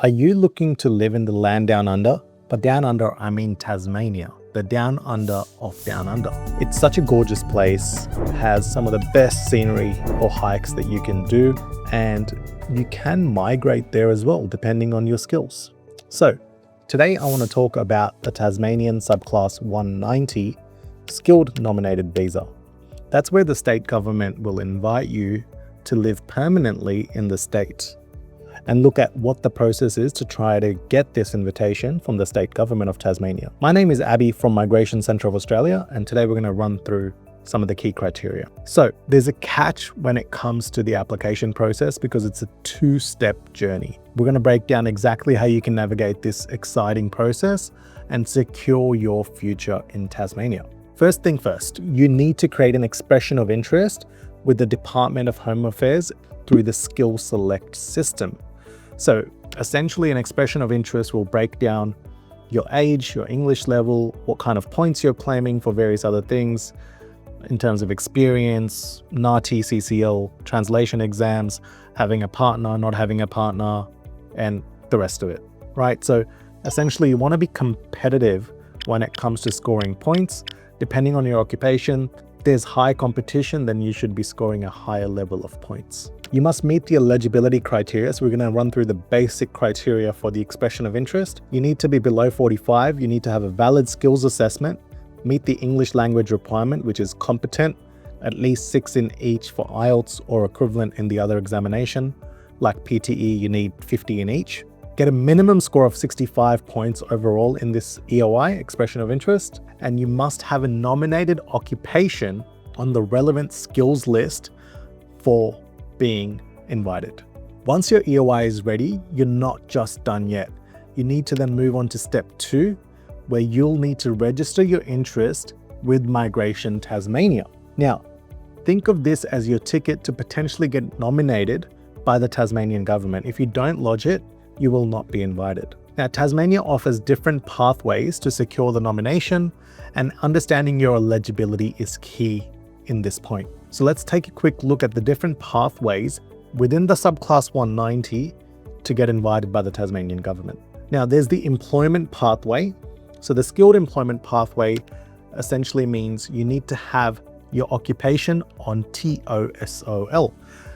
Are you looking to live in the land down under? But down under, I mean Tasmania, the down under of down under. It's such a gorgeous place, has some of the best scenery or hikes that you can do, and you can migrate there as well, depending on your skills. So today I want to talk about the Tasmanian Subclass 190 Skilled Nominated Visa. That's where the state government will invite you to live permanently in the state and look at what the process is to try to get this invitation from the state government of Tasmania. My name is Abby from Migration Centre of Australia, and today we're going to run through some of the key criteria. So there's a catch when it comes to the application process because it's a two-step journey. We're going to break down exactly how you can navigate this exciting process and secure your future in Tasmania. First thing first, you need to create an expression of interest with the Department of Home Affairs through the Skill Select system. So essentially an expression of interest will break down your age, your English level, what kind of points you're claiming for various other things in terms of experience, NATI, CCL, translation exams, having a partner, not having a partner, and the rest of it, right? So essentially you want to be competitive when it comes to scoring points. Depending on your occupation, there's high competition, then you should be scoring a higher level of points. You must meet the eligibility criteria. So we're going to run through the basic criteria for the expression of interest. You need to be below 45. You need to have a valid skills assessment, meet the English language requirement, which is competent, at least 6 in each for IELTS or equivalent in the other examination. Like PTE, you need 50 in each. Get a minimum score of 65 points overall in this EOI, expression of interest, and you must have a nominated occupation on the relevant skills list for being invited. Once your EOI is ready, you're not just done yet. You need to then move on to step 2, where you'll need to register your interest with Migration Tasmania. Now, think of this as your ticket to potentially get nominated by the Tasmanian government. If you don't lodge it, you will not be invited. Now, Tasmania offers different pathways to secure the nomination, and understanding your eligibility is key in this point. So let's take a quick look at the different pathways within the Subclass 190 to get invited by the Tasmanian government. Now, there's the employment pathway. So the skilled employment pathway essentially means you need to have your occupation on TOSOL.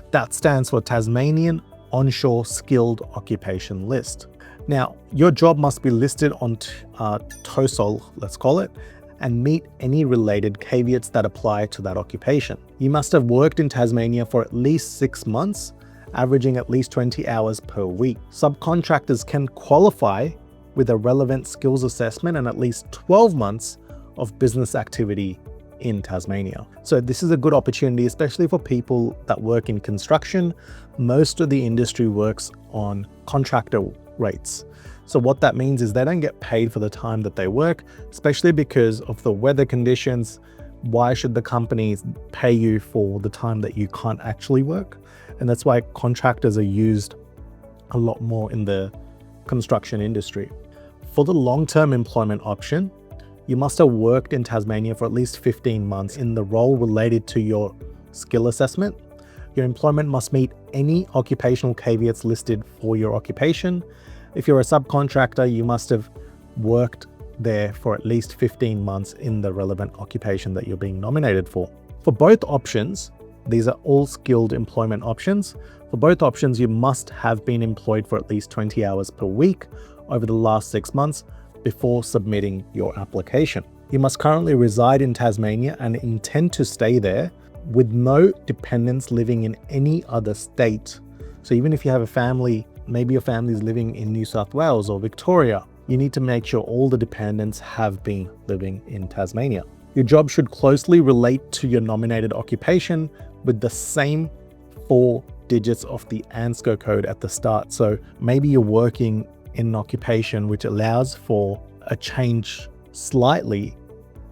That stands for Tasmanian Onshore Skilled Occupation List. Now, your job must be listed on TOSOL, let's call it, and meet any related caveats that apply to that occupation. You must have worked in Tasmania for at least 6 months, averaging at least 20 hours per week. Subcontractors can qualify with a relevant skills assessment and at least 12 months of business activity in Tasmania. So this is a good opportunity, especially for people that work in construction. Most of the industry works on contractor rates. So what that means is they don't get paid for the time that they work, especially because of the weather conditions. Why should the companies pay you for the time that you can't actually work? And that's why contractors are used a lot more in the construction industry. For the long-term employment option, you must have worked in Tasmania for at least 15 months in the role related to your skill assessment. Your employment must meet any occupational caveats listed for your occupation. If you're a subcontractor, you must have worked there for at least 15 months in the relevant occupation that you're being nominated for. For both options, these are all skilled employment options. For both options, you must have been employed for at least 20 hours per week over the last 6 months before submitting your application. You must currently reside in Tasmania and intend to stay there with no dependents living in any other state. So even if you have a family, maybe your family is living in New South Wales or Victoria, you need to make sure all the dependents have been living in Tasmania. Your job should closely relate to your nominated occupation with the same 4 digits of the ANSCO code at the start. So maybe you're working in an occupation which allows for a change slightly,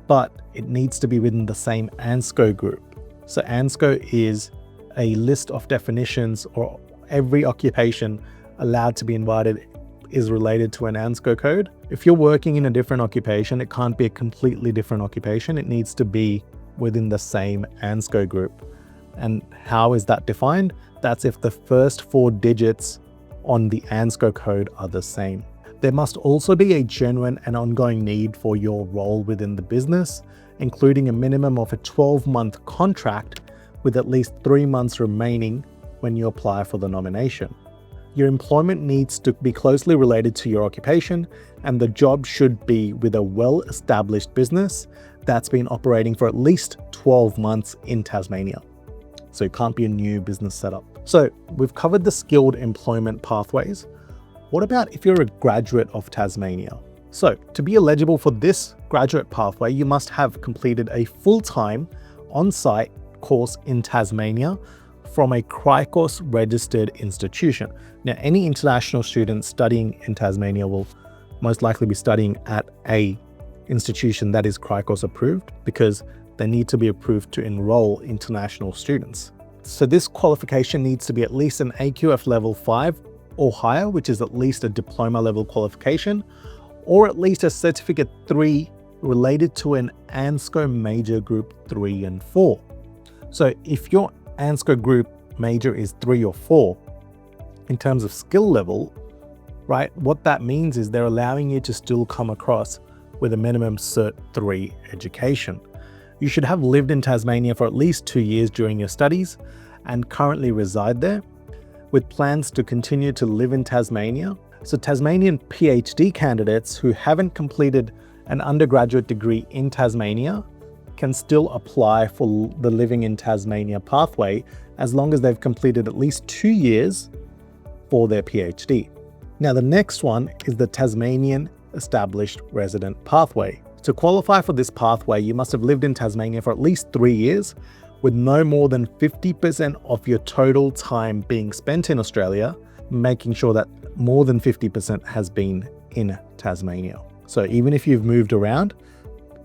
but it needs to be within the same ANSCO group. So ANSCO is a list of definitions, or every occupation allowed to be invited is related to an ANSCO code. If you're working in a different occupation, it can't be a completely different occupation. It needs to be within the same ANSCO group. And how is that defined? That's if the first 4 digits on the ANSCO code are the same. There must also be a genuine and ongoing need for your role within the business, including a minimum of a 12-month contract with at least 3 months remaining when you apply for the nomination. Your employment needs to be closely related to your occupation, and the job should be with a well-established business that's been operating for at least 12 months in Tasmania. So it can't be a new business setup. So we've covered the skilled employment pathways. What about if you're a graduate of Tasmania? So to be eligible for this graduate pathway, you must have completed a full-time on-site course in Tasmania from a CRICOS registered institution. Now, any international students studying in Tasmania will most likely be studying at a institution that is CRICOS approved, because they need to be approved to enroll international students. So this qualification needs to be at least an AQF level 5 or higher, which is at least a diploma level qualification, or at least a certificate 3 related to an ANSCO major group 3 and 4. So if your ANSCO group major is 3 or 4, in terms of skill level, right, what that means is they're allowing you to still come across with a minimum Cert 3 education. You should have lived in Tasmania for at least 2 years during your studies and currently reside there, with plans to continue to live in Tasmania. So Tasmanian PhD candidates who haven't completed an undergraduate degree in Tasmania can still apply for the Living in Tasmania pathway as long as they've completed at least 2 years for their PhD. Now, the next one is the Tasmanian Established Resident Pathway. To qualify for this pathway, you must have lived in Tasmania for at least 3 years, with no more than 50% of your total time being spent in Australia, making sure that more than 50% has been in Tasmania. So even if you've moved around,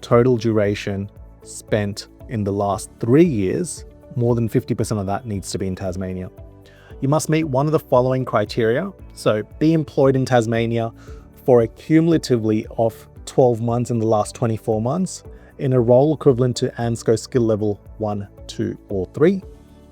total duration spent in the last 3 years, more than 50% of that needs to be in Tasmania. You must meet one of the following criteria. So be employed in Tasmania for a cumulatively of 12 months in the last 24 months in a role equivalent to ANSCO skill level 1, 2, or 3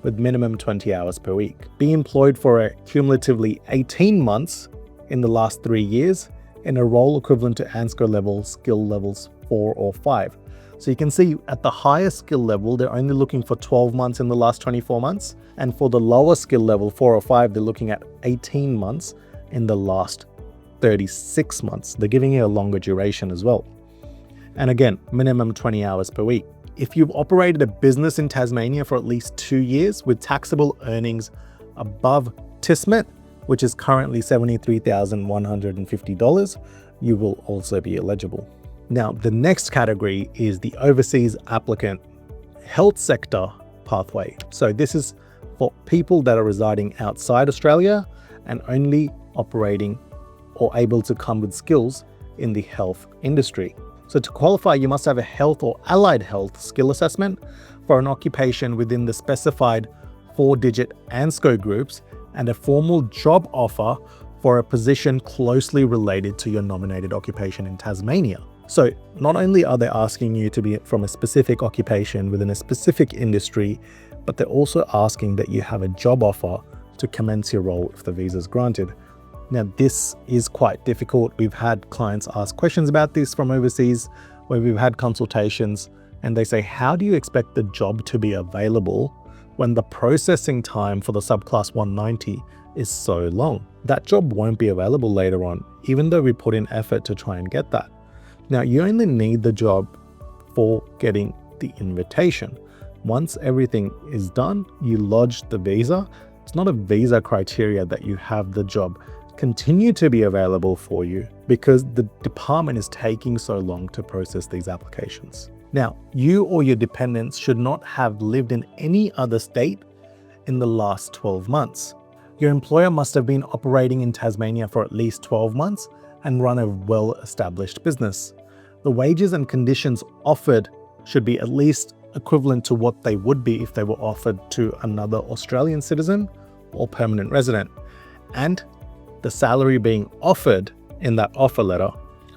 with minimum 20 hours per week. Be employed for a cumulatively 18 months in the last 3 years in a role equivalent to ANSCO level skill levels 4 or 5. So you can see at the higher skill level, they're only looking for 12 months in the last 24 months. And for the lower skill level 4 or 5, they're looking at 18 months in the last 36 months. They're giving you a longer duration as well. And again, minimum 20 hours per week. If you've operated a business in Tasmania for at least 2 years with taxable earnings above TISMET, which is currently $73,150, you will also be eligible. Now, the next category is the Overseas Applicant Health Sector Pathway. So this is for people that are residing outside Australia and only operating or able to come with skills in the health industry. So to qualify, you must have a health or allied health skill assessment for an occupation within the specified 4-digit ANSCO groups and a formal job offer for a position closely related to your nominated occupation in Tasmania. So not only are they asking you to be from a specific occupation within a specific industry, but they're also asking that you have a job offer to commence your role if the visa is granted. Now, this is quite difficult. We've had clients ask questions about this from overseas, where we've had consultations and they say, how do you expect the job to be available when the processing time for the Subclass 190 is so long? That job won't be available later on, even though we put in effort to try and get that. Now, you only need the job for getting the invitation. Once everything is done, you lodge the visa. It's not a visa criteria that you have the job continue to be available for you because the department is taking so long to process these applications. Now, you or your dependents should not have lived in any other state in the last 12 months. Your employer must have been operating in Tasmania for at least 12 months and run a well-established business. The wages and conditions offered should be at least equivalent to what they would be if they were offered to another Australian citizen or permanent resident. And the salary being offered in that offer letter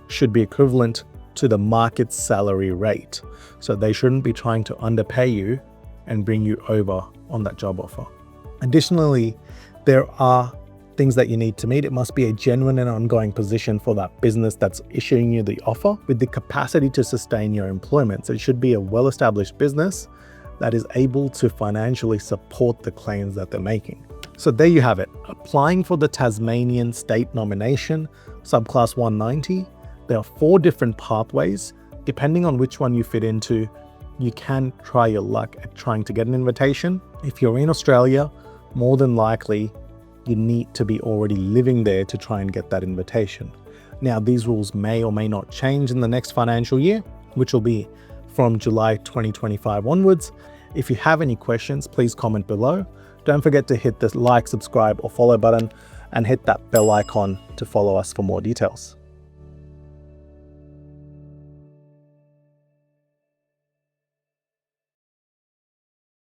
should be equivalent to the market salary rate. So they shouldn't be trying to underpay you and bring you over on that job offer. Additionally, there are Things that you need to meet: it must be a genuine and ongoing position for that business that's issuing you the offer, with the capacity to sustain your employment. So it should be a well-established business that is able to financially support the claims that they're making. So there you have it. Applying for the Tasmanian state nomination, subclass 190. There are 4 different pathways. Depending on which one you fit into, you can try your luck at trying to get an invitation. If you're in Australia, more than likely, you need to be already living there to try and get that invitation. Now, these rules may or may not change in the next financial year, which will be from July 2025 onwards. If you have any questions, please comment below. Don't forget to hit the like, subscribe, or follow button and hit that bell icon to follow us for more details.